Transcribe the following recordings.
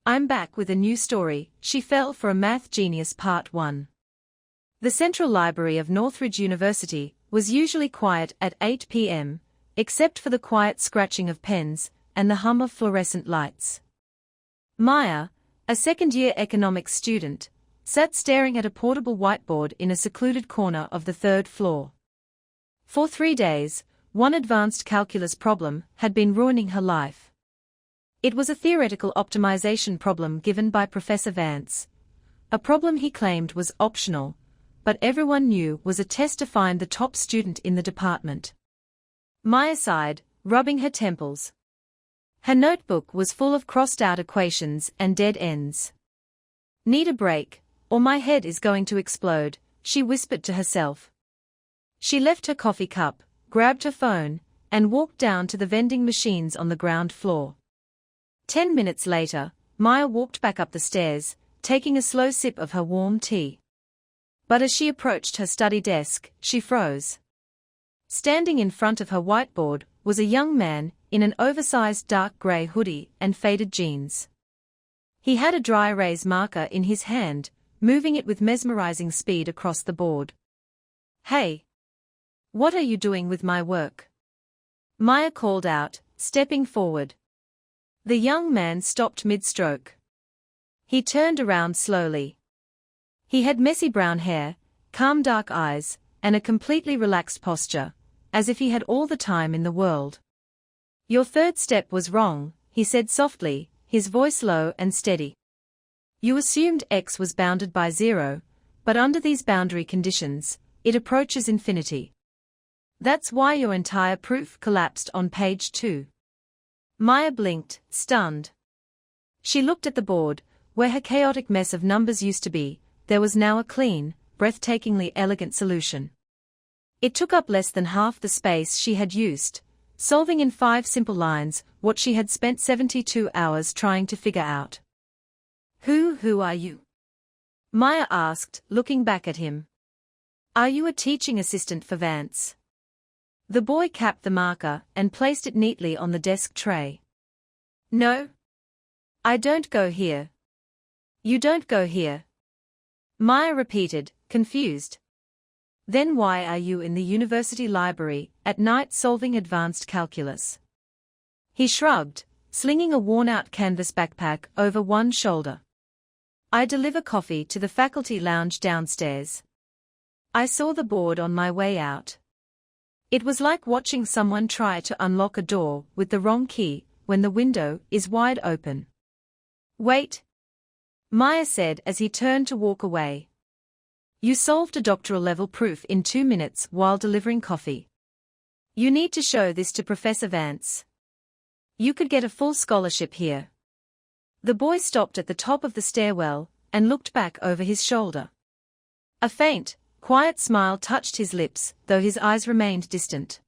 I'm back with a new story, She Fell for a Math Genius Part 1. The Central Library of Northridge University was usually quiet at 8 p.m., except for the quiet scratching of pens and the hum of fluorescent lights. Maya, a second-year economics student, sat staring at a portable whiteboard in a secluded corner of the third floor. For 3 days, one advanced calculus problem had been ruining her life. It was a theoretical optimization problem given by Professor Vance, a problem he claimed was optional, but everyone knew was a test to find the top student in the department. Maya sighed, rubbing her temples. Her notebook was full of crossed-out equations and dead ends. "Need a break, or my head is going to explode," she whispered to herself. She left her coffee cup, grabbed her phone, and walked down to the vending machines on the ground floor. 10 minutes later, Maya walked back up the stairs, taking a slow sip of her warm tea. But as she approached her study desk, she froze. Standing in front of her whiteboard was a young man in an oversized dark gray hoodie and faded jeans. He had a dry erase marker in his hand, moving it with mesmerizing speed across the board. "Hey! What are you doing with my work?" Maya called out, stepping forward. The young man stopped mid-stroke. He turned around slowly. He had messy brown hair, calm dark eyes, and a completely relaxed posture, as if he had all the time in the world. "Your third step was wrong," he said softly, his voice low and steady. "You assumed x was bounded by 0, but under these boundary conditions, it approaches infinity. That's why your entire proof collapsed on page 2. Maya blinked, stunned. She looked at the board, where her chaotic mess of numbers used to be. There was now a clean, breathtakingly elegant solution. It took up less than half the space she had used, solving in 5 simple lines what she had spent 72 hours trying to figure out. Who are you?" Maya asked, looking back at him. "Are you a teaching assistant for Vance?" The boy capped the marker and placed it neatly on the desk tray. "No. I don't go here." "You don't go here?" Maya repeated, confused. "Then why are you in the university library at night solving advanced calculus?" He shrugged, slinging a worn-out canvas backpack over one shoulder. "I deliver coffee to the faculty lounge downstairs. I saw the board on my way out. It was like watching someone try to unlock a door with the wrong key when the window is wide open." "Wait," Maya said as he turned to walk away. "You solved a doctoral-level proof in 2 minutes while delivering coffee. You need to show this to Professor Vance. You could get a full scholarship here." The boy stopped at the top of the stairwell and looked back over his shoulder. A faint, quiet smile touched his lips, though his eyes remained distant.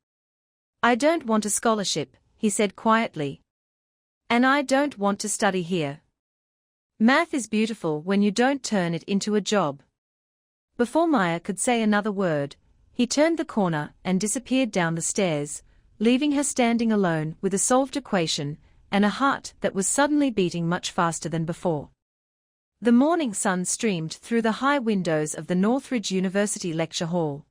"I don't want a scholarship," he said quietly. "And I don't want to study here. Math is beautiful when you don't turn it into a job." Before Maya could say another word, he turned the corner and disappeared down the stairs, leaving her standing alone with a solved equation and a heart that was suddenly beating much faster than before. The morning sun streamed through the high windows of the Northridge University lecture hall.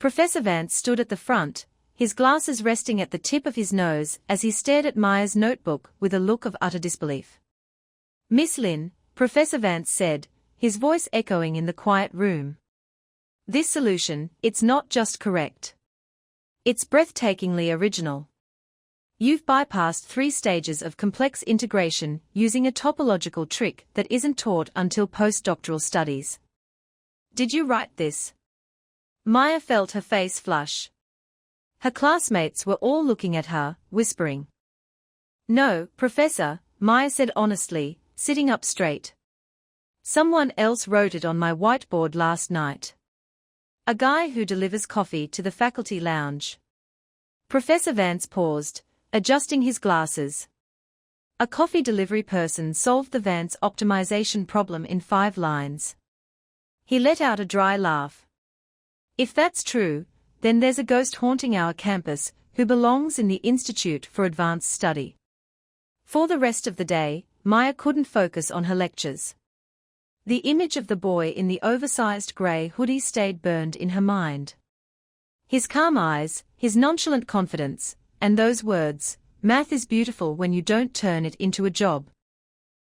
Professor Vance stood at the front, his glasses resting at the tip of his nose as he stared at Maya's notebook with a look of utter disbelief. "Miss Lin," Professor Vance said, his voice echoing in the quiet room. "This solution, it's not just correct. It's breathtakingly original. You've bypassed 3 stages of complex integration using a topological trick that isn't taught until postdoctoral studies. Did you write this?" Maya felt her face flush. Her classmates were all looking at her, whispering. "No, Professor," Maya said honestly, sitting up straight. "Someone else wrote it on my whiteboard last night. A guy who delivers coffee to the faculty lounge." Professor Vance paused, adjusting his glasses. "A coffee delivery person solved the Vance optimization problem in 5 lines." He let out a dry laugh. "If that's true, then there's a ghost haunting our campus who belongs in the Institute for Advanced Study." For the rest of the day, Maya couldn't focus on her lectures. The image of the boy in the oversized grey hoodie stayed burned in her mind. His calm eyes, his nonchalant confidence, and those words, "Math is beautiful when you don't turn it into a job."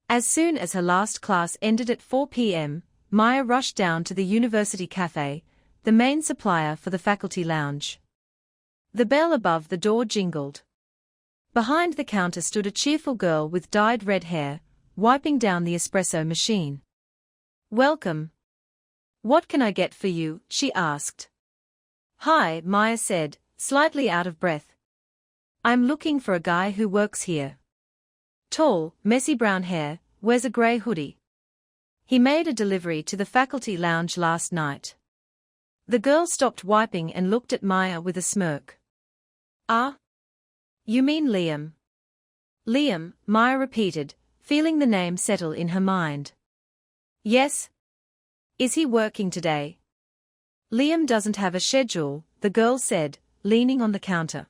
As soon as her last class ended at 4 p.m., Maya rushed down to the university cafe, the main supplier for the faculty lounge. The bell above the door jingled. Behind the counter stood a cheerful girl with dyed red hair, wiping down the espresso machine. "Welcome. What can I get for you?" she asked. "Hi," Maya said, slightly out of breath. "I'm looking for a guy who works here. Tall, messy brown hair, wears a grey hoodie. He made a delivery to the faculty lounge last night." The girl stopped wiping and looked at Maya with a smirk. "Ah? You mean Liam?" "Liam," Maya repeated, feeling the name settle in her mind. "Yes. Is he working today?" "Liam doesn't have a schedule," the girl said, leaning on the counter.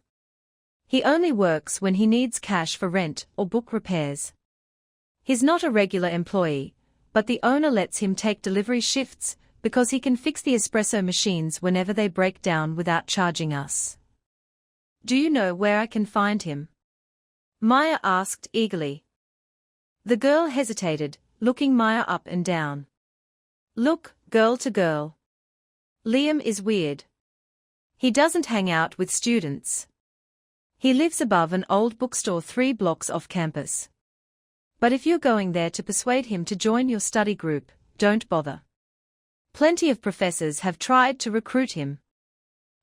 "He only works when he needs cash for rent or book repairs. He's not a regular employee, but the owner lets him take delivery shifts because he can fix the espresso machines whenever they break down without charging us." "Do you know where I can find him?" Maya asked eagerly. The girl hesitated, looking Maya up and down. "Look, girl to girl. Liam is weird. He doesn't hang out with students. He lives above an old bookstore 3 blocks off campus. But if you're going there to persuade him to join your study group, don't bother. Plenty of professors have tried to recruit him.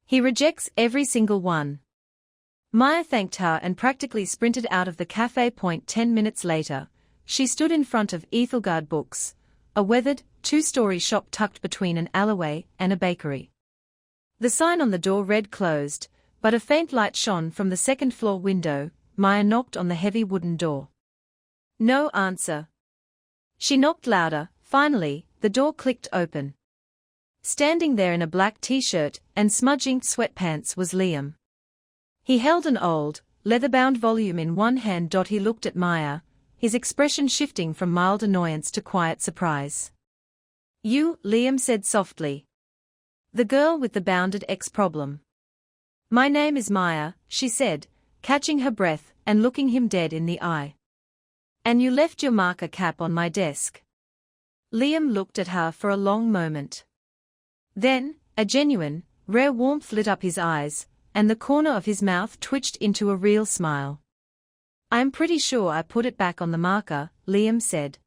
He rejects every single one." Maya thanked her and practically sprinted out of the cafe. 10 minutes later, she stood in front of Ethelgard Books, a weathered, 2-story shop tucked between an alleyway and a bakery. The sign on the door read closed, but a faint light shone from the second-floor window. Maya knocked on the heavy wooden door. No answer. She knocked louder. Finally, the door clicked open. Standing there in a black t-shirt and smudging sweatpants was Liam. He held an old, leather-bound volume in one hand. He looked at Maya, his expression shifting from mild annoyance to quiet surprise. "You," Liam said softly. "The girl with the bounded X problem." "My name is Maya," she said, catching her breath and looking him dead in the eye. "And you left your marker cap on my desk." Liam looked at her for a long moment. Then, a genuine, rare warmth lit up his eyes, and the corner of his mouth twitched into a real smile. "I'm pretty sure I put it back on the marker," Liam said.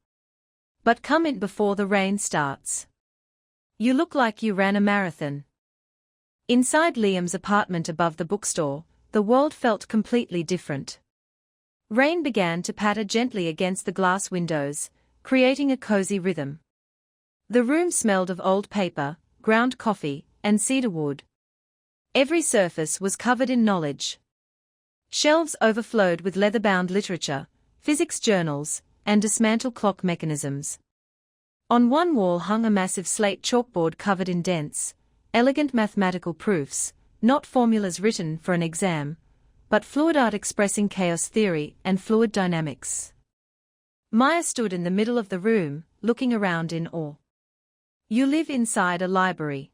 "But come in before the rain starts. You look like you ran a marathon." Inside Liam's apartment above the bookstore, the world felt completely different. Rain began to patter gently against the glass windows, creating a cozy rhythm. The room smelled of old paper, ground coffee, and cedar wood. Every surface was covered in knowledge. Shelves overflowed with leather-bound literature, physics journals, and dismantled clock mechanisms. On one wall hung a massive slate chalkboard covered in dense, elegant mathematical proofs, not formulas written for an exam, but fluid art expressing chaos theory and fluid dynamics. Maya stood in the middle of the room, looking around in awe. "You live inside a library."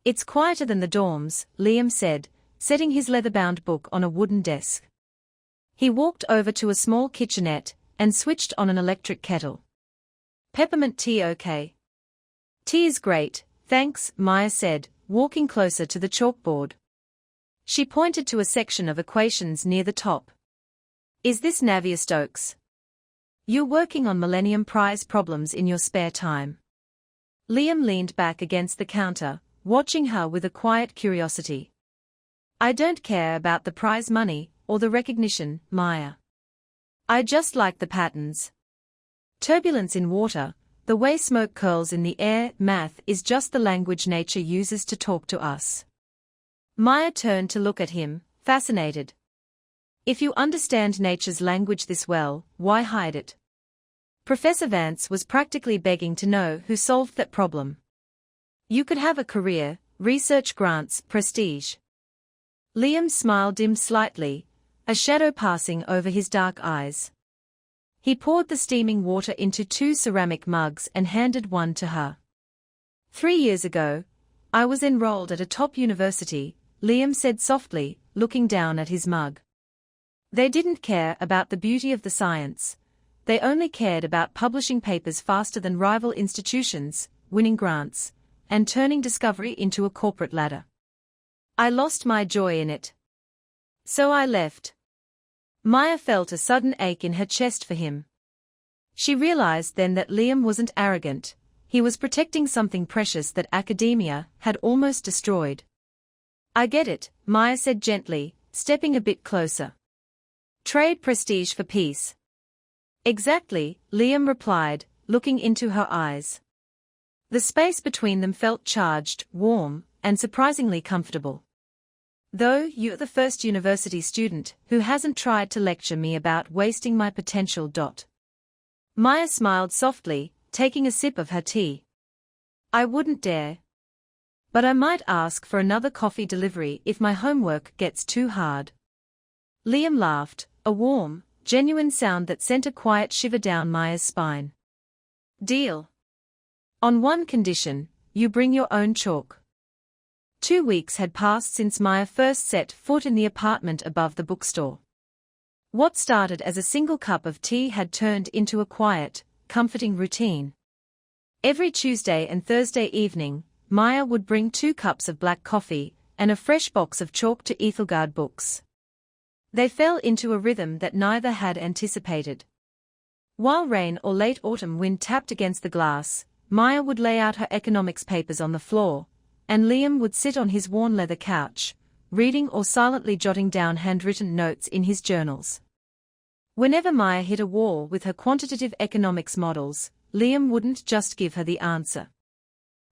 "It's quieter than the dorms," Liam said, setting his leather-bound book on a wooden desk. He walked over to a small kitchenette and switched on an electric kettle. "Peppermint tea okay?" "Tea is great, thanks," Maya said, walking closer to the chalkboard. She pointed to a section of equations near the top. "Is this Navier-Stokes? You're working on Millennium Prize problems in your spare time." Liam leaned back against the counter, watching her with a quiet curiosity. "I don't care about the prize money or the recognition, Maya. I just like the patterns. Turbulence in water, the way smoke curls in the air. Math is just the language nature uses to talk to us." Maya turned to look at him, fascinated. "If you understand nature's language this well, why hide it?" Professor Vance was practically begging to know who solved that problem. "You could have a career, research grants, prestige." Liam's smile dimmed slightly, a shadow passing over his dark eyes. He poured the steaming water into 2 ceramic mugs and handed one to her. 3 years ago, I was enrolled at a top university, Liam said softly, looking down at his mug. They didn't care about the beauty of the science. They only cared about publishing papers faster than rival institutions, winning grants, and turning discovery into a corporate ladder. I lost my joy in it. So I left. Maya felt a sudden ache in her chest for him. She realized then that Liam wasn't arrogant, he was protecting something precious that academia had almost destroyed. I get it, Maya said gently, stepping a bit closer. Trade prestige for peace. Exactly, Liam replied, looking into her eyes. The space between them felt charged, warm, and surprisingly comfortable. Though you're the first university student who hasn't tried to lecture me about wasting my potential. Maya smiled softly, taking a sip of her tea. I wouldn't dare. But I might ask for another coffee delivery if my homework gets too hard. Liam laughed, a warm, genuine sound that sent a quiet shiver down Maya's spine. Deal. On one condition, you bring your own chalk. 2 weeks had passed since Maya first set foot in the apartment above the bookstore. What started as a single cup of tea had turned into a quiet, comforting routine. Every Tuesday and Thursday evening, Maya would bring 2 cups of black coffee and a fresh box of chalk to Ethelgard books. They fell into a rhythm that neither had anticipated. While rain or late autumn wind tapped against the glass, Maya would lay out her economics papers on the floor, and Liam would sit on his worn leather couch, reading or silently jotting down handwritten notes in his journals. Whenever Maya hit a wall with her quantitative economics models, Liam wouldn't just give her the answer.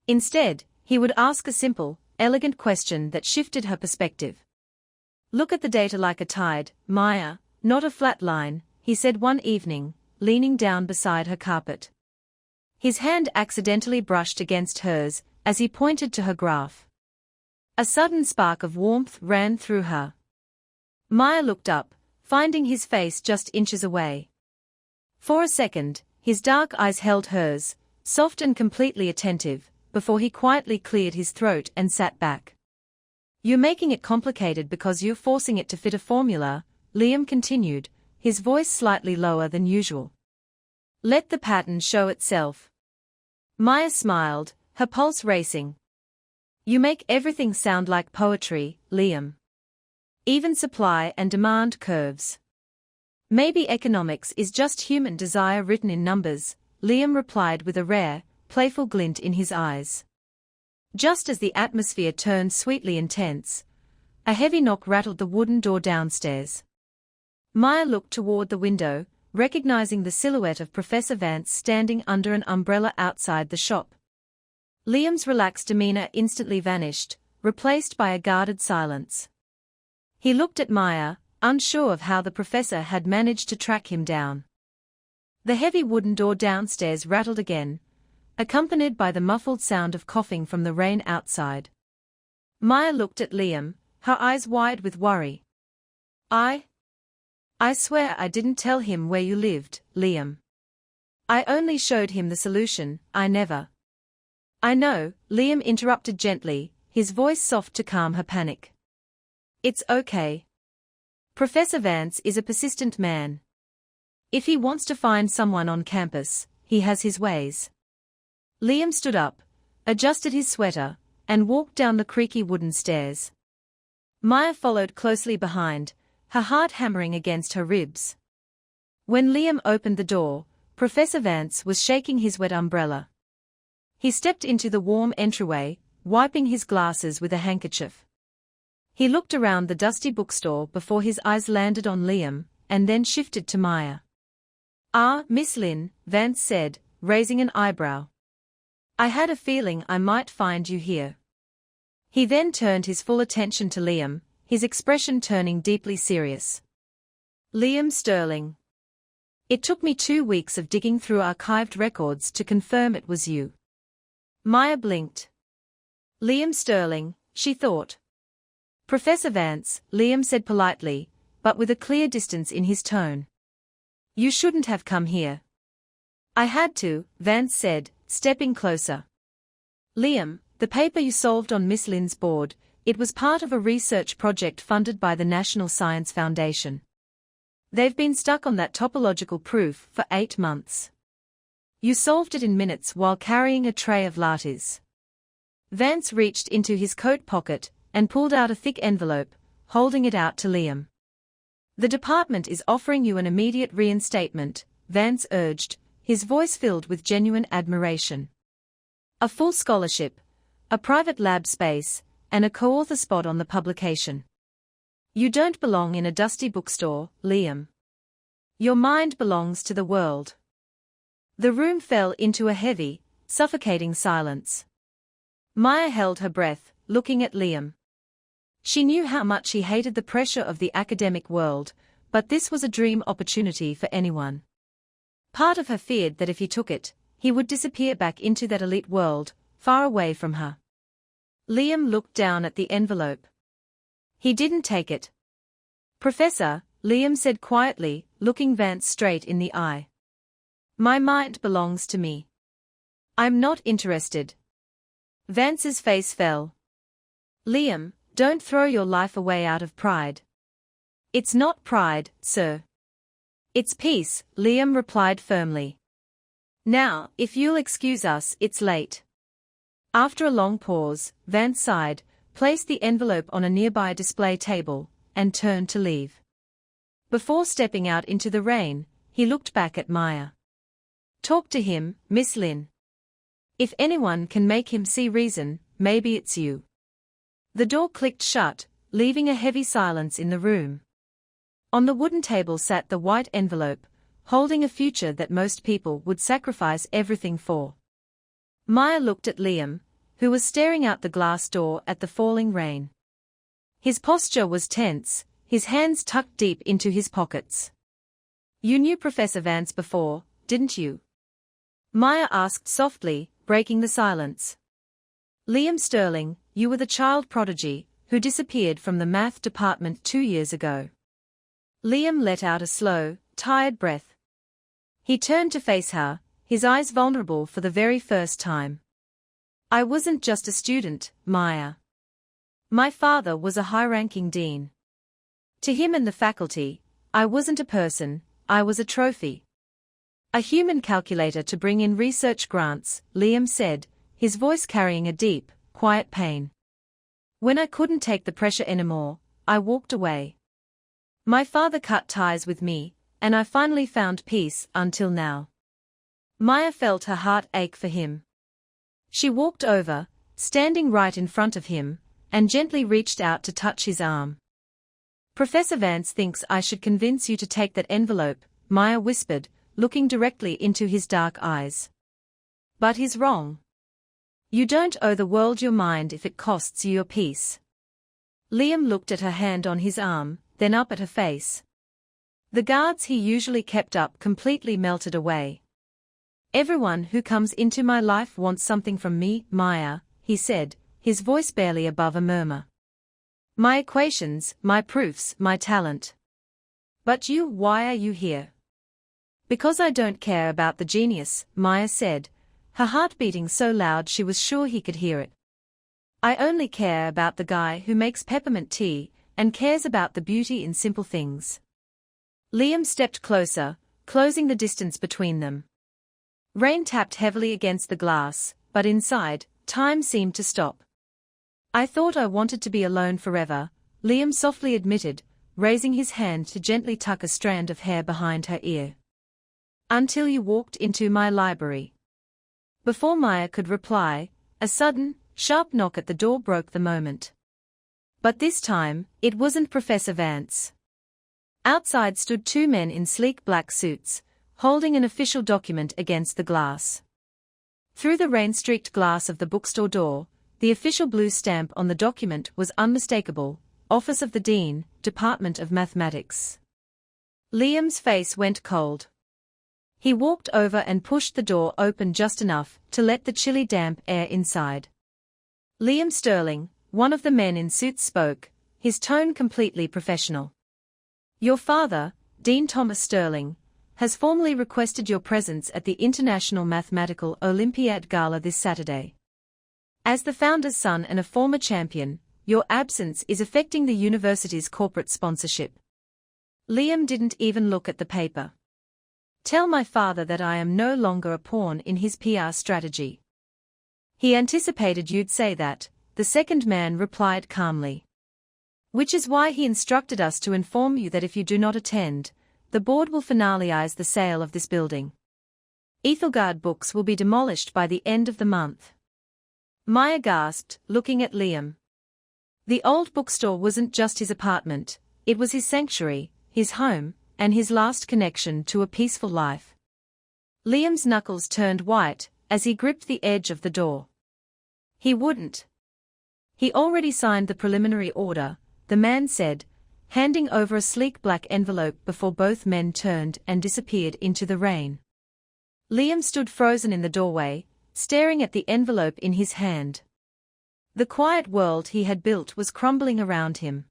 Instead, he would ask a simple, elegant question that shifted her perspective. Look at the data like a tide, Maya, not a flat line, he said one evening, leaning down beside her carpet. His hand accidentally brushed against hers as he pointed to her graph. A sudden spark of warmth ran through her. Maya looked up, finding his face just inches away. For a second, his dark eyes held hers, soft and completely attentive, before he quietly cleared his throat and sat back. You're making it complicated because you're forcing it to fit a formula, Liam continued, his voice slightly lower than usual. Let the pattern show itself. Maya smiled, her pulse racing. You make everything sound like poetry, Liam. Even supply and demand curves. Maybe economics is just human desire written in numbers, Liam replied with a rare, playful glint in his eyes. Just as the atmosphere turned sweetly intense, a heavy knock rattled the wooden door downstairs. Maya looked toward the window, recognizing the silhouette of Professor Vance standing under an umbrella outside the shop. Liam's relaxed demeanor instantly vanished, replaced by a guarded silence. He looked at Maya, unsure of how the professor had managed to track him down. The heavy wooden door downstairs rattled again, accompanied by the muffled sound of coughing from the rain outside. Maya looked at Liam, her eyes wide with worry. I swear I didn't tell him where you lived, Liam. I only showed him the solution, I never. I know, Liam interrupted gently, his voice soft to calm her panic. It's okay. Professor Vance is a persistent man. If he wants to find someone on campus, he has his ways. Liam stood up, adjusted his sweater, and walked down the creaky wooden stairs. Maya followed closely behind, her heart hammering against her ribs. When Liam opened the door, Professor Vance was shaking his wet umbrella. He stepped into the warm entryway, wiping his glasses with a handkerchief. He looked around the dusty bookstore before his eyes landed on Liam, and then shifted to Maya. Ah, Miss Lynn, Vance said, raising an eyebrow. I had a feeling I might find you here. He then turned his full attention to Liam, his expression turning deeply serious. Liam Sterling. It took me 2 weeks of digging through archived records to confirm it was you. Maya blinked. Liam Sterling, she thought. Professor Vance, Liam said politely, but with a clear distance in his tone. You shouldn't have come here. I had to, Vance said, stepping closer. Liam, the paper you solved on Miss Lin's board, it was part of a research project funded by the National Science Foundation. They've been stuck on that topological proof for 8 months. You solved it in minutes while carrying a tray of lattes. Vance reached into his coat pocket and pulled out a thick envelope, holding it out to Liam. The department is offering you an immediate reinstatement, Vance urged, his voice filled with genuine admiration. A full scholarship, a private lab space, and a co-author spot on the publication. You don't belong in a dusty bookstore, Liam. Your mind belongs to the world. The room fell into a heavy, suffocating silence. Maya held her breath, looking at Liam. She knew how much he hated the pressure of the academic world, but this was a dream opportunity for anyone. Part of her feared that if he took it, he would disappear back into that elite world, far away from her. Liam looked down at the envelope. He didn't take it. Professor, Liam said quietly, looking Vance straight in the eye. My mind belongs to me. I'm not interested. Vance's face fell. Liam, don't throw your life away out of pride. It's not pride, sir. It's peace, Liam replied firmly. Now, if you'll excuse us, it's late. After a long pause, Vance sighed, placed the envelope on a nearby display table, and turned to leave. Before stepping out into the rain, he looked back at Maya. Talk to him, Miss Lin. If anyone can make him see reason, maybe it's you. The door clicked shut, leaving a heavy silence in the room. On the wooden table sat the white envelope, holding a future that most people would sacrifice everything for. Maya looked at Liam, who was staring out the glass door at the falling rain. His posture was tense, his hands tucked deep into his pockets. You knew Professor Vance before, didn't you? Maya asked softly, breaking the silence. Liam Sterling, you were the child prodigy, who disappeared from the math department 2 years ago. Liam let out a slow, tired breath. He turned to face her, his eyes vulnerable for the very first time. I wasn't just a student, Maya. My father was a high-ranking dean. To him and the faculty, I wasn't a person, I was a trophy. A human calculator to bring in research grants, Liam said, his voice carrying a deep, quiet pain. When I couldn't take the pressure anymore, I walked away. My father cut ties with me, and I finally found peace until now. Maya felt her heart ache for him. She walked over, standing right in front of him, and gently reached out to touch his arm. Professor Vance thinks I should convince you to take that envelope, Maya whispered, looking directly into his dark eyes. But he's wrong. You don't owe the world your mind if it costs you your peace. Liam looked at her hand on his arm, then up at her face. The guards he usually kept up completely melted away. Everyone who comes into my life wants something from me, Maya, he said, his voice barely above a murmur. My equations, my proofs, my talent. But you, why are you here? Because I don't care about the genius, Maya said, her heart beating so loud she was sure he could hear it. I only care about the guy who makes peppermint tea, and cares about the beauty in simple things. Liam stepped closer, closing the distance between them. Rain tapped heavily against the glass, but inside, time seemed to stop. I thought I wanted to be alone forever, Liam softly admitted, raising his hand to gently tuck a strand of hair behind her ear. Until you walked into my library. Before Maya could reply, a sudden, sharp knock at the door broke the moment. But this time, it wasn't Professor Vance. Outside stood 2 men in sleek black suits, holding an official document against the glass. Through the rain-streaked glass of the bookstore door, the official blue stamp on the document was unmistakable, Office of the Dean, Department of Mathematics. Liam's face went cold. He walked over and pushed the door open just enough to let the chilly damp air inside. Liam Sterling, one of the men in suits spoke, his tone completely professional. Your father, Dean Thomas Sterling, has formally requested your presence at the International Mathematical Olympiad Gala this Saturday. As the founder's son and a former champion, your absence is affecting the university's corporate sponsorship. Liam didn't even look at the paper. Tell my father that I am no longer a pawn in his PR strategy. He anticipated you'd say that, the second man replied calmly. Which is why he instructed us to inform you that if you do not attend, the board will finalize the sale of this building. Ethelgard Books will be demolished by the end of the month. Maya gasped, looking at Liam. The old bookstore wasn't just his apartment, it was his sanctuary, his home, and his last connection to a peaceful life. Liam's knuckles turned white as he gripped the edge of the door. He wouldn't. He already signed the preliminary order, the man said, handing over a sleek black envelope before both men turned and disappeared into the rain. Liam stood frozen in the doorway, staring at the envelope in his hand. The quiet world he had built was crumbling around him.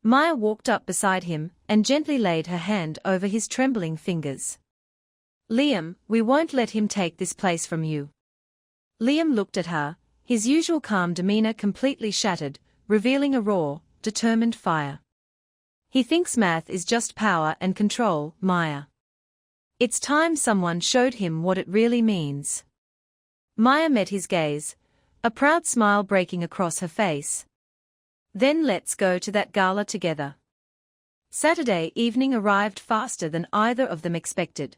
Maya walked up beside him and gently laid her hand over his trembling fingers. Liam, we won't let him take this place from you. Liam looked at her, his usual calm demeanor completely shattered, revealing a raw, determined fire. He thinks math is just power and control, Maya. It's time someone showed him what it really means. Maya met his gaze, a proud smile breaking across her face. Then let's go to that gala together. Saturday evening arrived faster than either of them expected.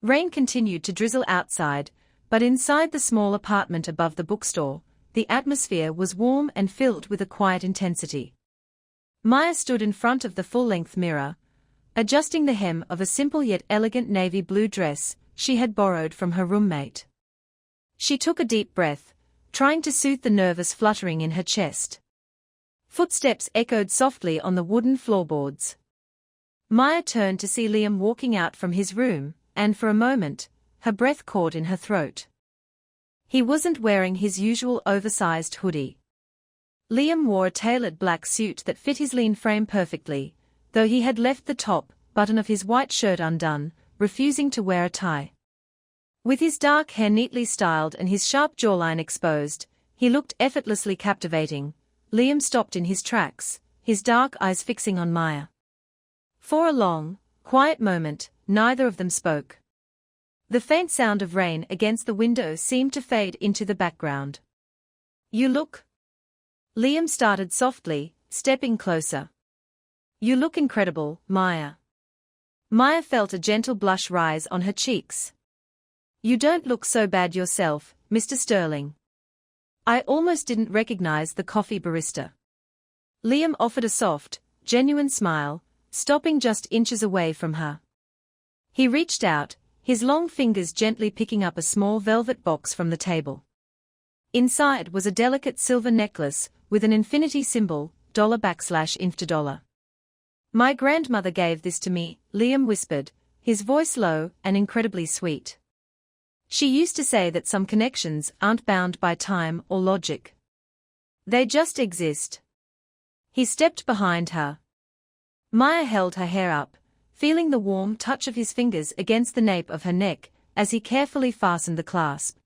Rain continued to drizzle outside, but inside the small apartment above the bookstore, the atmosphere was warm and filled with a quiet intensity. Maya stood in front of the full-length mirror, adjusting the hem of a simple yet elegant navy blue dress she had borrowed from her roommate. She took a deep breath, trying to soothe the nervous fluttering in her chest. Footsteps echoed softly on the wooden floorboards. Maya turned to see Liam walking out from his room, and for a moment, her breath caught in her throat. He wasn't wearing his usual oversized hoodie. Liam wore a tailored black suit that fit his lean frame perfectly, though he had left the top button of his white shirt undone, refusing to wear a tie. With his dark hair neatly styled and his sharp jawline exposed, he looked effortlessly captivating. Liam stopped in his tracks, his dark eyes fixing on Maya. For a long, quiet moment, neither of them spoke. The faint sound of rain against the window seemed to fade into the background. You look. Liam started softly, stepping closer. You look incredible, Maya. Maya felt a gentle blush rise on her cheeks. You don't look so bad yourself, Mr. Sterling. I almost didn't recognize the coffee barista. Liam offered a soft, genuine smile, stopping just inches away from her. He reached out, his long fingers gently picking up a small velvet box from the table. Inside was a delicate silver necklace with an infinity symbol, $\inf$. My grandmother gave this to me, Liam whispered, his voice low and incredibly sweet. She used to say that some connections aren't bound by time or logic. They just exist. He stepped behind her. Maya held her hair up, feeling the warm touch of his fingers against the nape of her neck as he carefully fastened the clasp.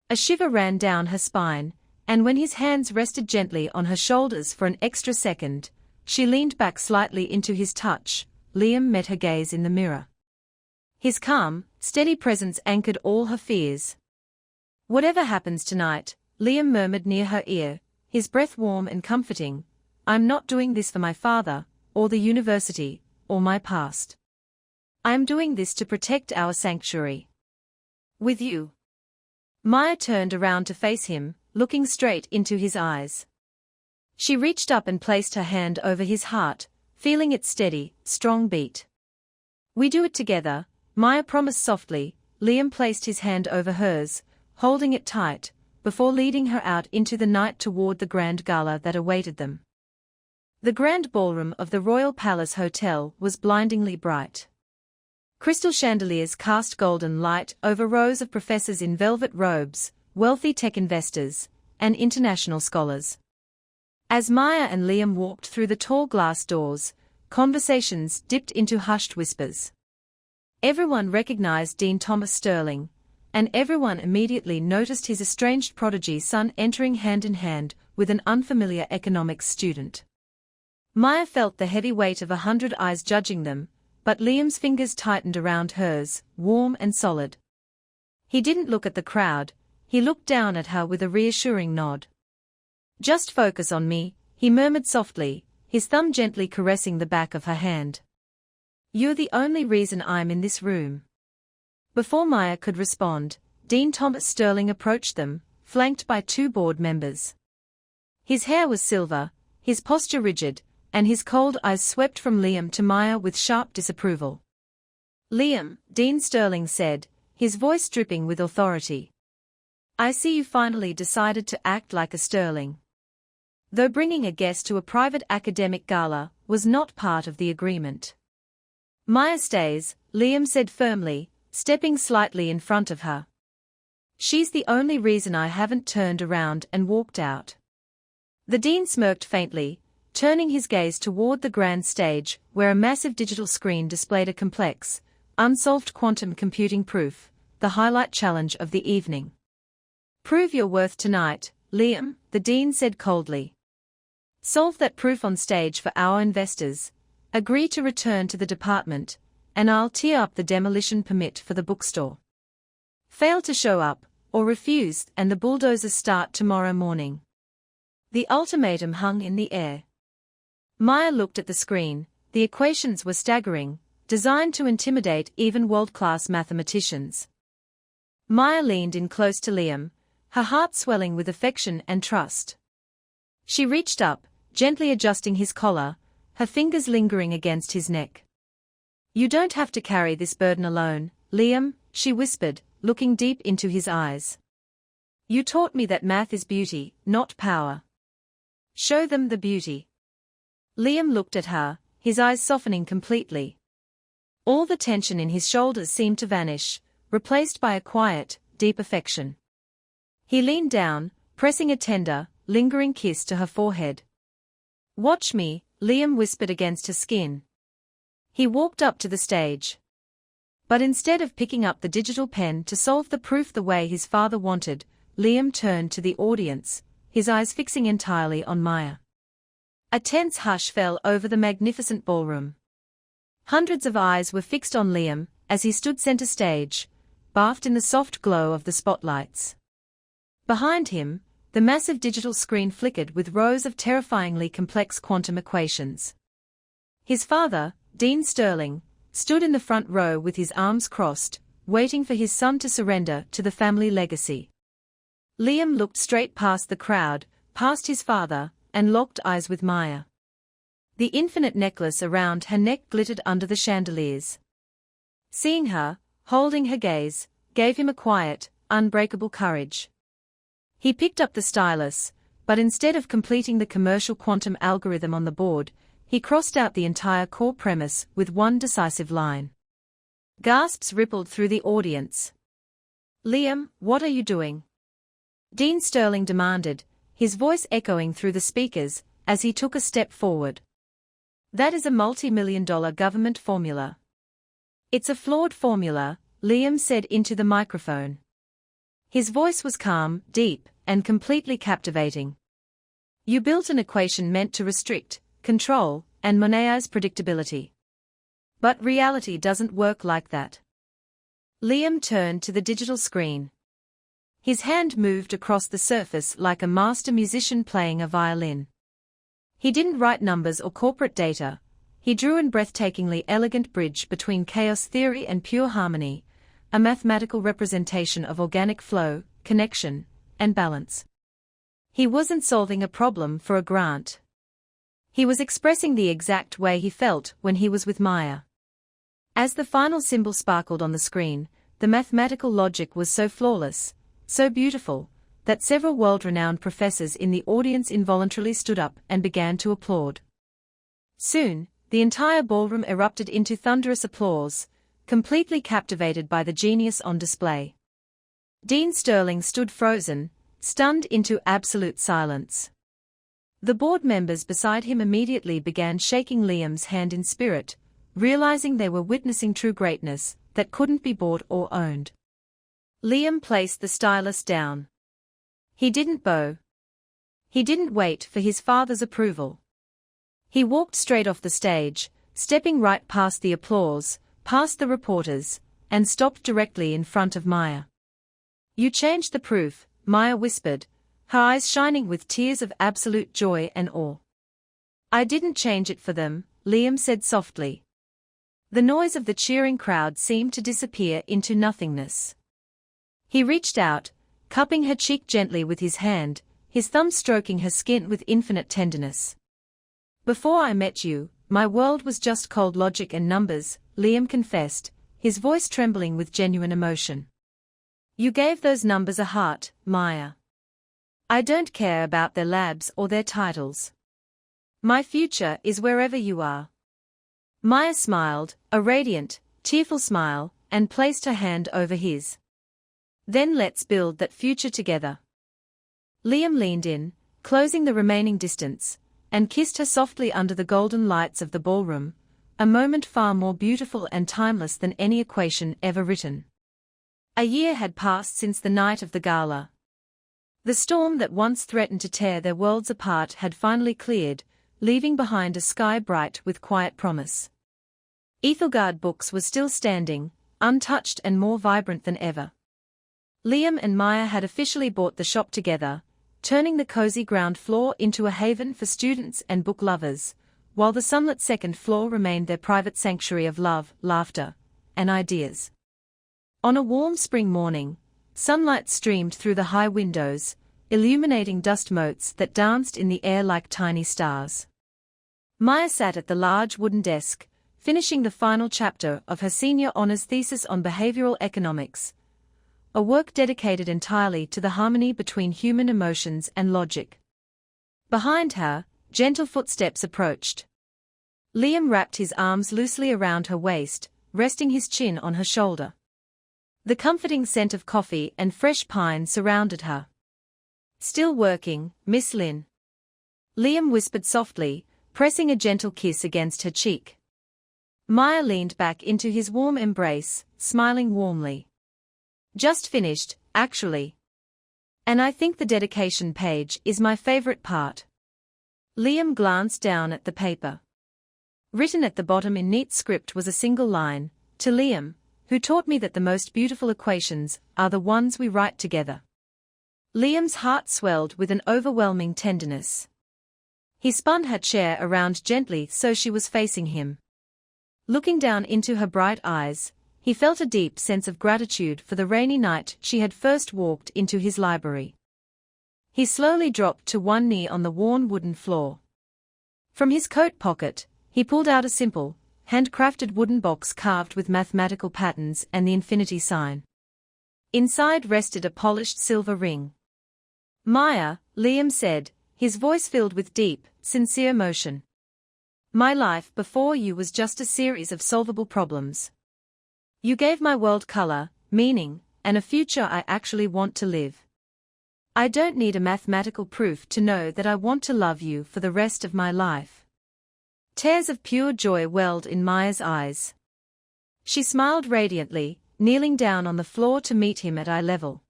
A shiver ran down her spine, and when his hands rested gently on her shoulders for an extra second, she leaned back slightly into his touch. Liam met her gaze in the mirror. His calm, steady presence anchored all her fears. Whatever happens tonight, Liam murmured near her ear, his breath warm and comforting, I'm not doing this for my father, or the university, or my past. I am doing this to protect our sanctuary. With you. Maya turned around to face him, looking straight into his eyes. She reached up and placed her hand over his heart, feeling its steady, strong beat. We do it together, Maya promised softly. Liam placed his hand over hers, holding it tight, before leading her out into the night toward the grand gala that awaited them. The grand ballroom of the Royal Palace Hotel was blindingly bright. Crystal chandeliers cast golden light over rows of professors in velvet robes, wealthy tech investors, and international scholars. As Maya and Liam walked through the tall glass doors, conversations dipped into hushed whispers. Everyone recognized Dean Thomas Sterling, and everyone immediately noticed his estranged prodigy son entering hand in hand with an unfamiliar economics student. Maya felt the heavy weight of 100 eyes judging them, but Liam's fingers tightened around hers, warm and solid. He didn't look at the crowd, he looked down at her with a reassuring nod. "Just focus on me," he murmured softly, his thumb gently caressing the back of her hand. "You're the only reason I'm in this room." Before Maya could respond, Dean Thomas Sterling approached them, flanked by 2 board members. His hair was silver, his posture rigid, and his cold eyes swept from Liam to Maya with sharp disapproval. "Liam," Dean Sterling said, his voice dripping with authority. "I see you finally decided to act like a Sterling." Though bringing a guest to a private academic gala was not part of the agreement. "Maya stays," Liam said firmly, stepping slightly in front of her. "She's the only reason I haven't turned around and walked out." The dean smirked faintly, turning his gaze toward the grand stage where a massive digital screen displayed a complex, unsolved quantum computing proof, the highlight challenge of the evening. "Prove your worth tonight, Liam," the dean said coldly. "Solve that proof on stage for our investors, agree to return to the department, and I'll tee up the demolition permit for the bookstore. Fail to show up, or refuse, and the bulldozers start tomorrow morning." The ultimatum hung in the air. Maya looked at the screen. The equations were staggering, designed to intimidate even world-class mathematicians. Maya leaned in close to Liam, her heart swelling with affection and trust. She reached up, gently adjusting his collar, her fingers lingering against his neck. "You don't have to carry this burden alone, Liam," she whispered, looking deep into his eyes. "You taught me that math is beauty, not power. Show them the beauty." Liam looked at her, his eyes softening completely. All the tension in his shoulders seemed to vanish, replaced by a quiet, deep affection. He leaned down, pressing a tender, lingering kiss to her forehead. "Watch me," Liam whispered against her skin. He walked up to the stage. But instead of picking up the digital pen to solve the proof the way his father wanted, Liam turned to the audience, his eyes fixing entirely on Maya. A tense hush fell over the magnificent ballroom. Hundreds of eyes were fixed on Liam as he stood center stage, bathed in the soft glow of the spotlights. Behind him, the massive digital screen flickered with rows of terrifyingly complex quantum equations. His father, Dean Sterling, stood in the front row with his arms crossed, waiting for his son to surrender to the family legacy. Liam looked straight past the crowd, past his father, and locked eyes with Maya. The infinite necklace around her neck glittered under the chandeliers. Seeing her, holding her gaze, gave him a quiet, unbreakable courage. He picked up the stylus, but instead of completing the commercial quantum algorithm on the board, he crossed out the entire core premise with one decisive line. Gasps rippled through the audience. "Liam, what are you doing?" Dean Sterling demanded, his voice echoing through the speakers as he took a step forward. "That is a multi-million-dollar government formula." "It's a flawed formula," Liam said into the microphone. His voice was calm, deep, and completely captivating. "You built an equation meant to restrict, control, and monetize predictability. But reality doesn't work like that." Liam turned to the digital screen. His hand moved across the surface like a master musician playing a violin. He didn't write numbers or corporate data, he drew a breathtakingly elegant bridge between chaos theory and pure harmony, a mathematical representation of organic flow, connection, and balance. He wasn't solving a problem for a grant. He was expressing the exact way he felt when he was with Maya. As the final symbol sparkled on the screen, the mathematical logic was so flawless, so beautiful, that several world-renowned professors in the audience involuntarily stood up and began to applaud. Soon, the entire ballroom erupted into thunderous applause, completely captivated by the genius on display. Dean Sterling stood frozen, stunned into absolute silence. The board members beside him immediately began shaking Liam's hand in spirit, realizing they were witnessing true greatness, that couldn't be bought or owned. Liam placed the stylus down. He didn't bow. He didn't wait for his father's approval. He walked straight off the stage, stepping right past the applause, past the reporters, and stopped directly in front of Maya. "You changed the proof," Maya whispered, her eyes shining with tears of absolute joy and awe. "I didn't change it for them," Liam said softly. The noise of the cheering crowd seemed to disappear into nothingness. He reached out, cupping her cheek gently with his hand, his thumb stroking her skin with infinite tenderness. "Before I met you, my world was just cold logic and numbers," Liam confessed, his voice trembling with genuine emotion. "You gave those numbers a heart, Maya. I don't care about their labs or their titles. My future is wherever you are." Maya smiled, a radiant, tearful smile, and placed her hand over his. "Then let's build that future together." Liam leaned in, closing the remaining distance, and kissed her softly under the golden lights of the ballroom, a moment far more beautiful and timeless than any equation ever written. A year had passed since the night of the gala. The storm that once threatened to tear their worlds apart had finally cleared, leaving behind a sky bright with quiet promise. Ethelgard Books was still standing, untouched and more vibrant than ever. Liam and Maya had officially bought the shop together, turning the cozy ground floor into a haven for students and book lovers, while the sunlit second floor remained their private sanctuary of love, laughter, and ideas. On a warm spring morning, sunlight streamed through the high windows, illuminating dust motes that danced in the air like tiny stars. Maya sat at the large wooden desk, finishing the final chapter of her senior honors thesis on behavioral economics, a work dedicated entirely to the harmony between human emotions and logic. Behind her, gentle footsteps approached. Liam wrapped his arms loosely around her waist, resting his chin on her shoulder. The comforting scent of coffee and fresh pine surrounded her. "Still working, Miss Lynn?" Liam whispered softly, pressing a gentle kiss against her cheek. Maya leaned back into his warm embrace, smiling warmly. "Just finished, actually. And I think the dedication page is my favorite part." Liam glanced down at the paper. Written at the bottom in neat script was a single line, "To Liam, who taught me that the most beautiful equations are the ones we write together." Liam's heart swelled with an overwhelming tenderness. He spun her chair around gently so she was facing him. Looking down into her bright eyes, he felt a deep sense of gratitude for the rainy night she had first walked into his library. He slowly dropped to one knee on the worn wooden floor. From his coat pocket, he pulled out a simple, handcrafted wooden box carved with mathematical patterns and the infinity sign. Inside rested a polished silver ring. "Maya," Liam said, his voice filled with deep, sincere emotion. "My life before you was just a series of solvable problems. You gave my world color, meaning, and a future I actually want to live. I don't need a mathematical proof to know that I want to love you for the rest of my life." Tears of pure joy welled in Maya's eyes. She smiled radiantly, kneeling down on the floor to meet him at eye level.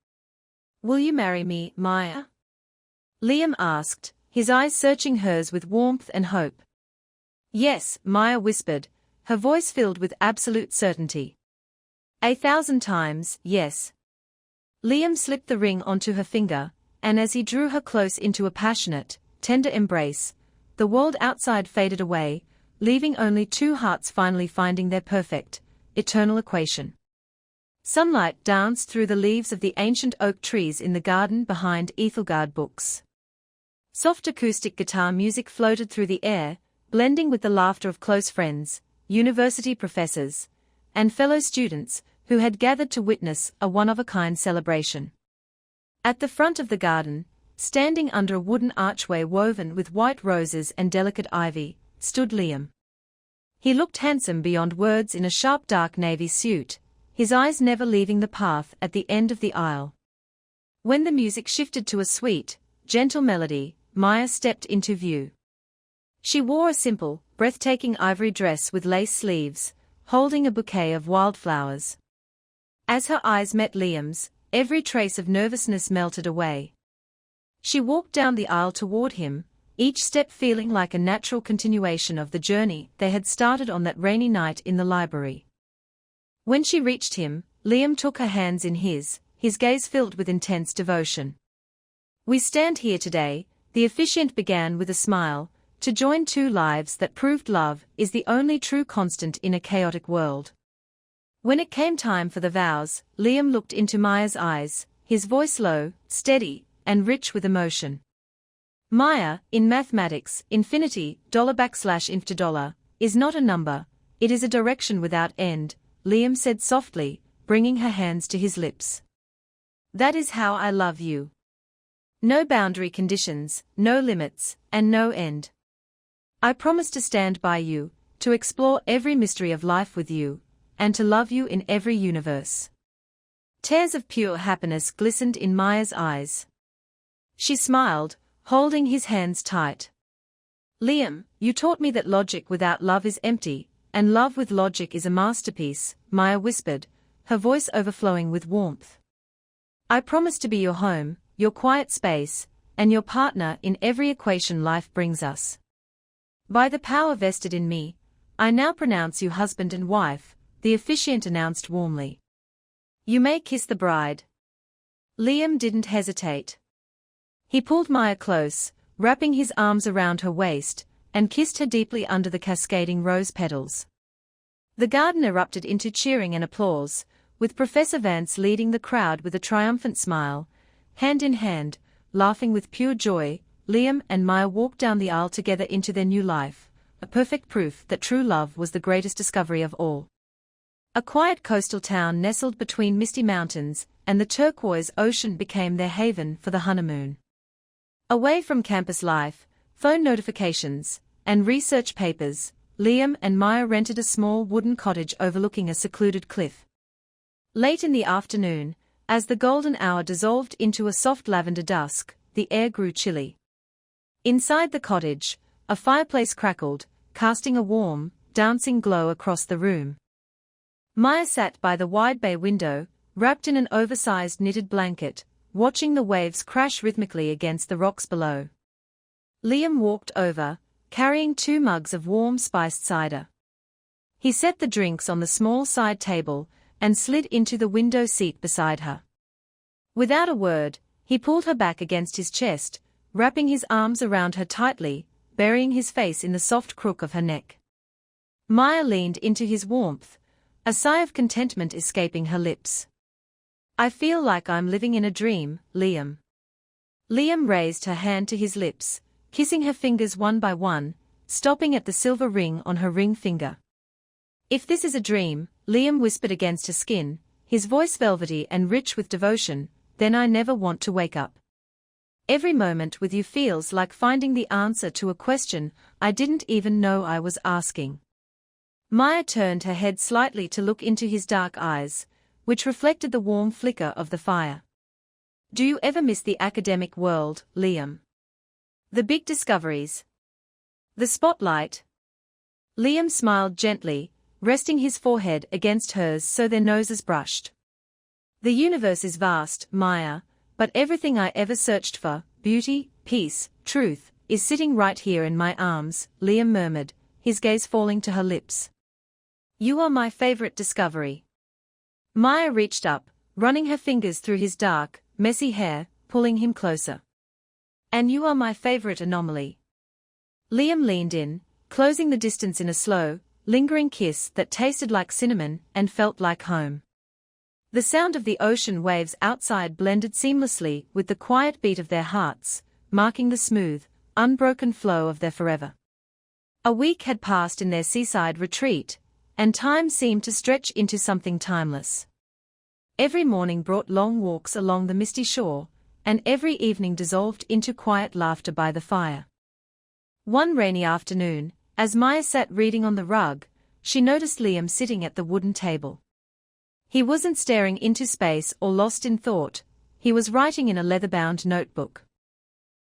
"Will you marry me, Maya?" Liam asked, his eyes searching hers with warmth and hope. "Yes," Maya whispered, her voice filled with absolute certainty. 1,000 times, yes." Liam slipped the ring onto her finger, and as he drew her close into a passionate, tender embrace, the world outside faded away, leaving only two hearts finally finding their perfect, eternal equation. Sunlight danced through the leaves of the ancient oak trees in the garden behind Ethelgard Books. Soft acoustic guitar music floated through the air, blending with the laughter of close friends, university professors, and fellow students who had gathered to witness a one-of-a-kind celebration. At the front of the garden, standing under a wooden archway woven with white roses and delicate ivy, stood Liam. He looked handsome beyond words in a sharp dark navy suit, his eyes never leaving the path at the end of the aisle. When the music shifted to a sweet, gentle melody, Maya stepped into view. She wore a simple, breathtaking ivory dress with lace sleeves, holding a bouquet of wildflowers. As her eyes met Liam's, every trace of nervousness melted away. She walked down the aisle toward him, each step feeling like a natural continuation of the journey they had started on that rainy night in the library. When she reached him, Liam took her hands in his gaze filled with intense devotion. "We stand here today," the officiant began with a smile, "to join two lives that proved love is the only true constant in a chaotic world." When it came time for the vows, Liam looked into Maya's eyes, his voice low, steady, and rich with emotion. "Maya, in mathematics, infinity, $\, is not a number, it is a direction without end," Liam said softly, bringing her hands to his lips. "That is how I love you. No boundary conditions, no limits, and no end. I promise to stand by you, to explore every mystery of life with you, and to love you in every universe." Tears of pure happiness glistened in Maya's eyes. She smiled, holding his hands tight. "Liam, you taught me that logic without love is empty, and love with logic is a masterpiece," Maya whispered, her voice overflowing with warmth. "I promise to be your home, your quiet space, and your partner in every equation life brings us. By the power vested in me, I now pronounce you husband and wife," the officiant announced warmly. "You may kiss the bride." Liam didn't hesitate. He pulled Maya close, wrapping his arms around her waist, and kissed her deeply under the cascading rose petals. The garden erupted into cheering and applause, with Professor Vance leading the crowd with a triumphant smile. Hand in hand, laughing with pure joy, Liam and Maya walked down the aisle together into their new life, a perfect proof that true love was the greatest discovery of all. A quiet coastal town nestled between misty mountains, and the turquoise ocean became their haven for the honeymoon. Away from campus life, phone notifications, and research papers, Liam and Maya rented a small wooden cottage overlooking a secluded cliff. Late in the afternoon, as the golden hour dissolved into a soft lavender dusk, the air grew chilly. Inside the cottage, a fireplace crackled, casting a warm, dancing glow across the room. Maya sat by the wide bay window, wrapped in an oversized knitted blanket, watching the waves crash rhythmically against the rocks below. Liam walked over, carrying 2 mugs of warm spiced cider. He set the drinks on the small side table, and slid into the window seat beside her. Without a word, he pulled her back against his chest, wrapping his arms around her tightly, burying his face in the soft crook of her neck. Maya leaned into his warmth, a sigh of contentment escaping her lips. "I feel like I'm living in a dream, Liam." Liam raised her hand to his lips, kissing her fingers one by one, stopping at the silver ring on her ring finger. "If this is a dream," Liam whispered against her skin, his voice velvety and rich with devotion, "then I never want to wake up. Every moment with you feels like finding the answer to a question I didn't even know I was asking." Maya turned her head slightly to look into his dark eyes, which reflected the warm flicker of the fire. "Do you ever miss the academic world, Liam? The big discoveries? The spotlight?" Liam smiled gently, resting his forehead against hers so their noses brushed. "The universe is vast, Maya, but everything I ever searched for, beauty, peace, truth, is sitting right here in my arms," Liam murmured, his gaze falling to her lips. "You are my favorite discovery." Maya reached up, running her fingers through his dark, messy hair, pulling him closer. "And you are my favorite anomaly." Liam leaned in, closing the distance in a slow, lingering kiss that tasted like cinnamon and felt like home. The sound of the ocean waves outside blended seamlessly with the quiet beat of their hearts, marking the smooth, unbroken flow of their forever. A week had passed in their seaside retreat, and time seemed to stretch into something timeless. Every morning brought long walks along the misty shore, and every evening dissolved into quiet laughter by the fire. One rainy afternoon, as Maya sat reading on the rug, she noticed Liam sitting at the wooden table. He wasn't staring into space or lost in thought, he was writing in a leather-bound notebook.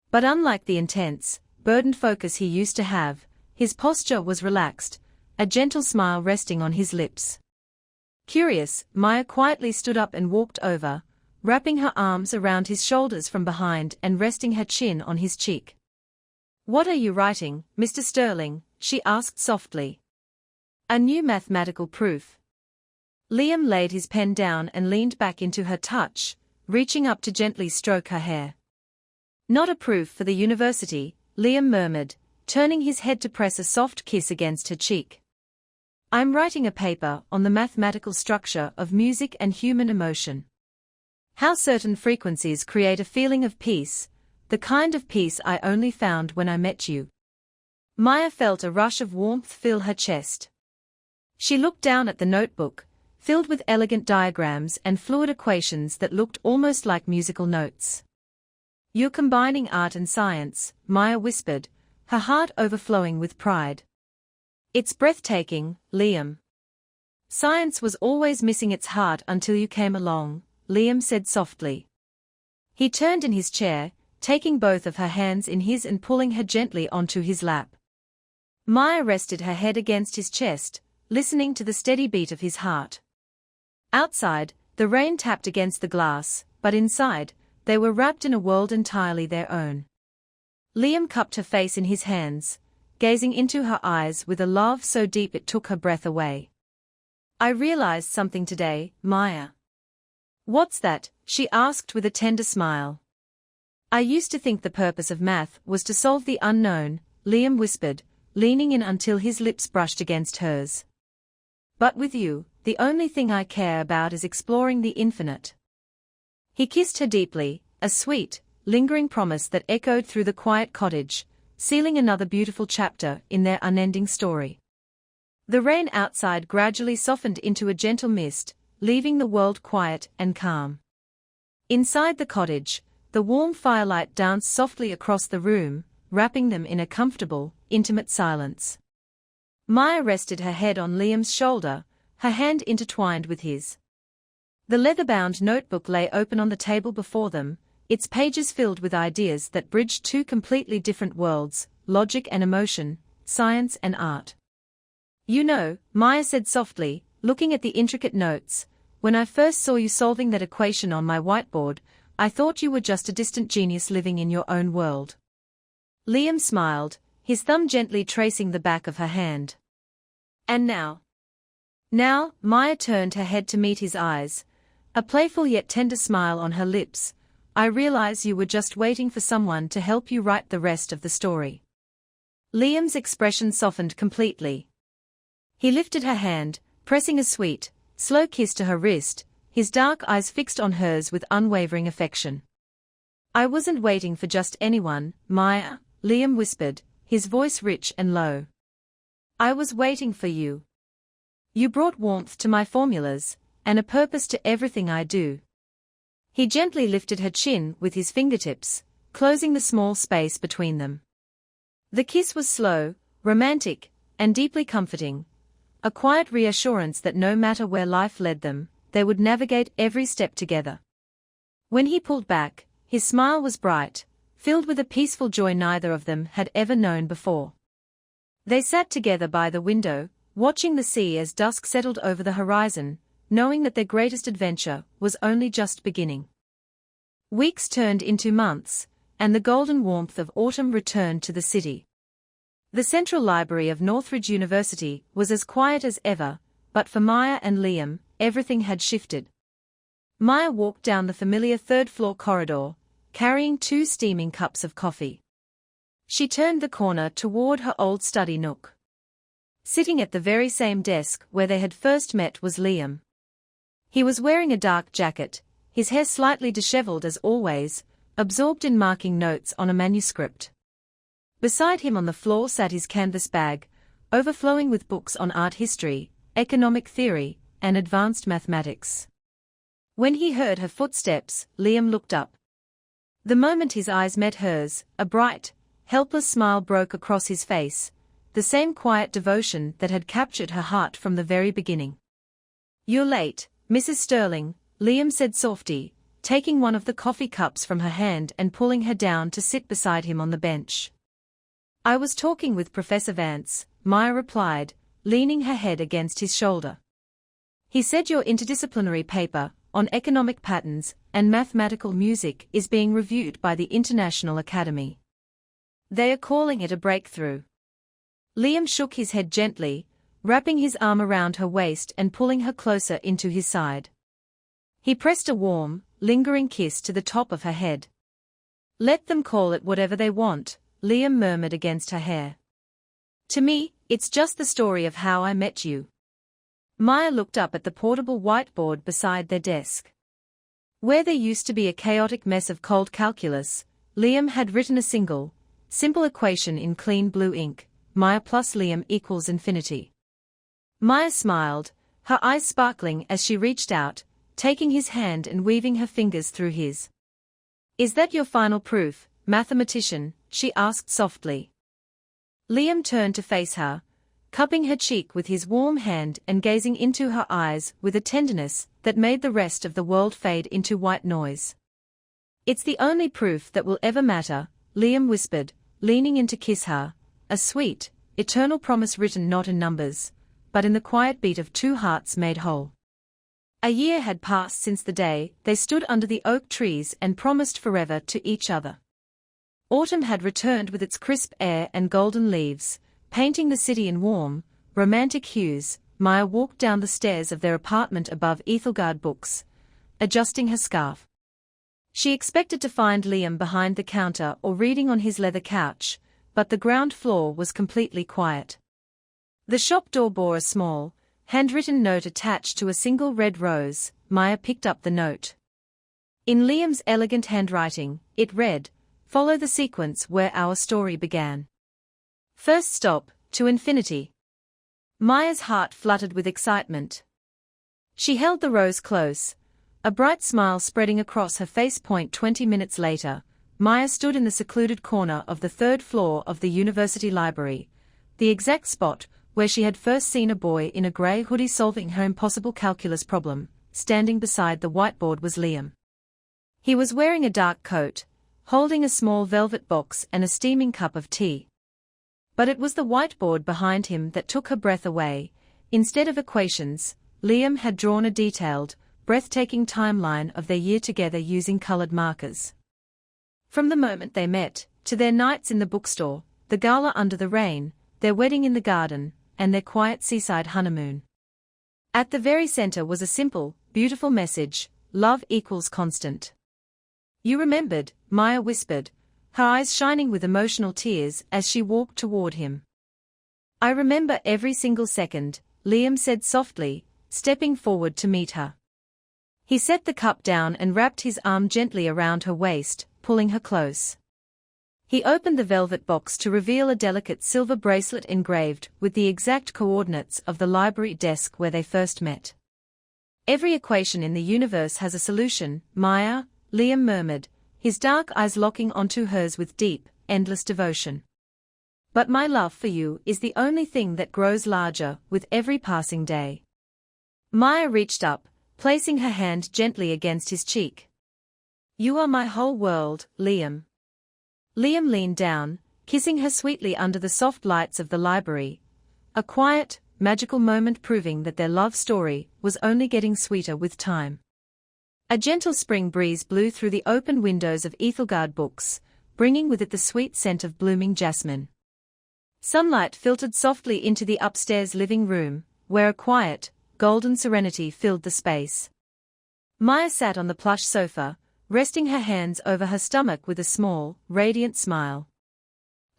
But unlike the intense, burdened focus he used to have, his posture was relaxed, a gentle smile resting on his lips. Curious, Maya quietly stood up and walked over, wrapping her arms around his shoulders from behind and resting her chin on his cheek. "What are you writing, Mr. Sterling?" she asked softly. "A new mathematical proof." Liam laid his pen down and leaned back into her touch, reaching up to gently stroke her hair. "Not a proof for the university," Liam murmured, turning his head to press a soft kiss against her cheek. "I'm writing a paper on the mathematical structure of music and human emotion. How certain frequencies create a feeling of peace, the kind of peace I only found when I met you." Maya felt a rush of warmth fill her chest. She looked down at the notebook, filled with elegant diagrams and fluid equations that looked almost like musical notes. "You're combining art and science," Maya whispered, her heart overflowing with pride. "It's breathtaking, Liam." "Science was always missing its heart until you came along," Liam said softly. He turned in his chair, taking both of her hands in his and pulling her gently onto his lap. Maya rested her head against his chest, listening to the steady beat of his heart. Outside, the rain tapped against the glass, but inside, they were wrapped in a world entirely their own. Liam cupped her face in his hands, gazing into her eyes with a love so deep it took her breath away. "I realized something today, Maya." "What's that?" she asked with a tender smile. "I used to think the purpose of math was to solve the unknown," Liam whispered, leaning in until his lips brushed against hers. "But with you, the only thing I care about is exploring the infinite." He kissed her deeply, a sweet, lingering promise that echoed through the quiet cottage, sealing another beautiful chapter in their unending story. The rain outside gradually softened into a gentle mist, leaving the world quiet and calm. Inside the cottage, the warm firelight danced softly across the room, wrapping them in a comfortable, intimate silence. Maya rested her head on Liam's shoulder, her hand intertwined with his. The leather-bound notebook lay open on the table before them, its pages filled with ideas that bridged two completely different worlds, logic and emotion, science and art. "You know," Maya said softly, looking at the intricate notes, "when I first saw you solving that equation on my whiteboard, I thought you were just a distant genius living in your own world." Liam smiled, his thumb gently tracing the back of her hand. "And now?" Now, Maya turned her head to meet his eyes, a playful yet tender smile on her lips. "I realize you were just waiting for someone to help you write the rest of the story." Liam's expression softened completely. He lifted her hand, pressing a sweet, slow kiss to her wrist, his dark eyes fixed on hers with unwavering affection. "I wasn't waiting for just anyone, Maya," Liam whispered, his voice rich and low. "I was waiting for you. You brought warmth to my formulas, and a purpose to everything I do." He gently lifted her chin with his fingertips, closing the small space between them. The kiss was slow, romantic, and deeply comforting, a quiet reassurance that no matter where life led them, they would navigate every step together. When he pulled back, his smile was bright, filled with a peaceful joy neither of them had ever known before. They sat together by the window, watching the sea as dusk settled over the horizon, knowing that their greatest adventure was only just beginning. Weeks turned into months, and the golden warmth of autumn returned to the city. The central library of Northridge University was as quiet as ever, but for Maya and Liam, everything had shifted. Maya walked down the familiar third-floor corridor, carrying 2 steaming cups of coffee. She turned the corner toward her old study nook. Sitting at the very same desk where they had first met was Liam. He was wearing a dark jacket, his hair slightly disheveled as always, absorbed in marking notes on a manuscript. Beside him on the floor sat his canvas bag, overflowing with books on art history, economic theory, and advanced mathematics. When he heard her footsteps, Liam looked up. The moment his eyes met hers, a bright, helpless smile broke across his face, the same quiet devotion that had captured her heart from the very beginning. "You're late, Mrs. Sterling," Liam said softly, taking one of the coffee cups from her hand and pulling her down to sit beside him on the bench. "I was talking with Professor Vance," Maya replied, leaning her head against his shoulder. He said your interdisciplinary paper on economic patterns and mathematical music is being reviewed by the International Academy. They are calling it a breakthrough. Liam shook his head gently, wrapping his arm around her waist and pulling her closer into his side. He pressed a warm, lingering kiss to the top of her head. Let them call it whatever they want, Liam murmured against her hair. To me, it's just the story of how I met you. Maya looked up at the portable whiteboard beside their desk. Where there used to be a chaotic mess of cold calculus, Liam had written a simple equation in clean blue ink: Maya plus Liam equals infinity. Maya smiled, her eyes sparkling as she reached out, taking his hand and weaving her fingers through his. Is that your final proof, mathematician? She asked softly. Liam turned to face her, cupping her cheek with his warm hand and gazing into her eyes with a tenderness that made the rest of the world fade into white noise. It's the only proof that will ever matter, Liam whispered, leaning in to kiss her, a sweet, eternal promise written not in numbers, but in the quiet beat of two hearts made whole. A year had passed since the day they stood under the oak trees and promised forever to each other. Autumn had returned with its crisp air and golden leaves, painting the city in warm, romantic hues. Maya walked down the stairs of their apartment above Ethelgard Books, adjusting her scarf. She expected to find Liam behind the counter or reading on his leather couch, but the ground floor was completely quiet. The shop door bore a small, handwritten note attached to a single red rose. Maya picked up the note. In Liam's elegant handwriting, it read, "Follow the sequence where our story began. First stop, to infinity." Maya's heart fluttered with excitement. She held the rose close, a bright smile spreading across her face. 20 minutes later, Maya stood in the secluded corner of the third floor of the university library, the exact spot where she had first seen a boy in a grey hoodie solving her impossible calculus problem. Standing beside the whiteboard was Liam. He was wearing a dark coat, holding a small velvet box and a steaming cup of tea. But it was the whiteboard behind him that took her breath away. Instead of equations, Liam had drawn a detailed, breathtaking timeline of their year together using colored markers. From the moment they met, to their nights in the bookstore, the gala under the rain, their wedding in the garden, and their quiet seaside honeymoon. At the very center was a simple, beautiful message: love equals constant. You remembered, Maya whispered, her eyes shining with emotional tears as she walked toward him. I remember every single second, Liam said softly, stepping forward to meet her. He set the cup down and wrapped his arm gently around her waist, pulling her close. He opened the velvet box to reveal a delicate silver bracelet engraved with the exact coordinates of the library desk where they first met. Every equation in the universe has a solution, Maya, Liam murmured, his dark eyes locking onto hers with deep, endless devotion. But my love for you is the only thing that grows larger with every passing day. Maya reached up, placing her hand gently against his cheek. You are my whole world, Liam. Liam leaned down, kissing her sweetly under the soft lights of the library, a quiet, magical moment proving that their love story was only getting sweeter with time. A gentle spring breeze blew through the open windows of Ethelgard Books, bringing with it the sweet scent of blooming jasmine. Sunlight filtered softly into the upstairs living room, where a quiet, golden serenity filled the space. Maya sat on the plush sofa, resting her hands over her stomach with a small, radiant smile.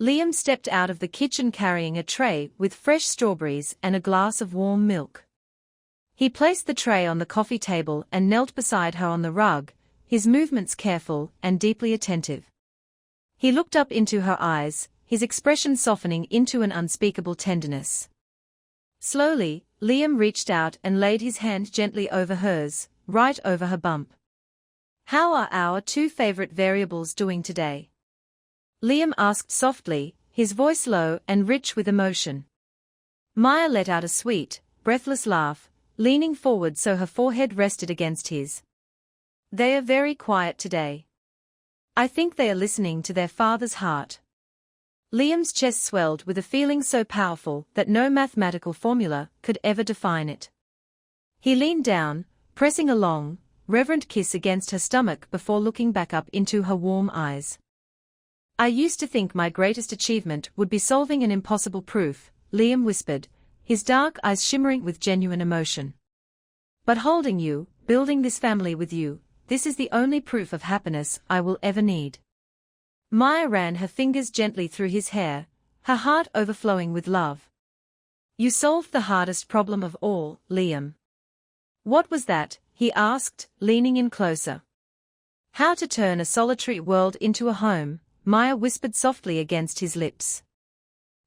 Liam stepped out of the kitchen carrying a tray with fresh strawberries and a glass of warm milk. He placed the tray on the coffee table and knelt beside her on the rug, his movements careful and deeply attentive. He looked up into her eyes, his expression softening into an unspeakable tenderness. Slowly, Liam reached out and laid his hand gently over hers, right over her bump. How are our two favorite variables doing today? Liam asked softly, his voice low and rich with emotion. Maya let out a sweet, breathless laugh, leaning forward so her forehead rested against his. They are very quiet today. I think they are listening to their father's heart. Liam's chest swelled with a feeling so powerful that no mathematical formula could ever define it. He leaned down, pressing a long, reverent kiss against her stomach before looking back up into her warm eyes. "I used to think my greatest achievement would be solving an impossible proof," Liam whispered, his dark eyes shimmering with genuine emotion. "But holding you, building this family with you, this is the only proof of happiness I will ever need." Maya ran her fingers gently through his hair, her heart overflowing with love. "You solved the hardest problem of all, Liam." "What was that?" he asked, leaning in closer. "How to turn a solitary world into a home," Maya whispered softly against his lips.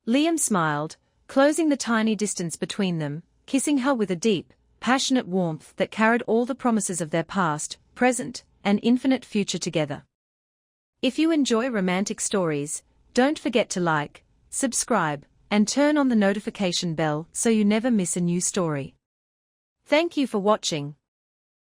Liam smiled, closing the tiny distance between them, kissing her with a deep, passionate warmth that carried all the promises of their past, present, and infinite future together. If you enjoy romantic stories, don't forget to like, subscribe, and turn on the notification bell so you never miss a new story. Thank you for watching.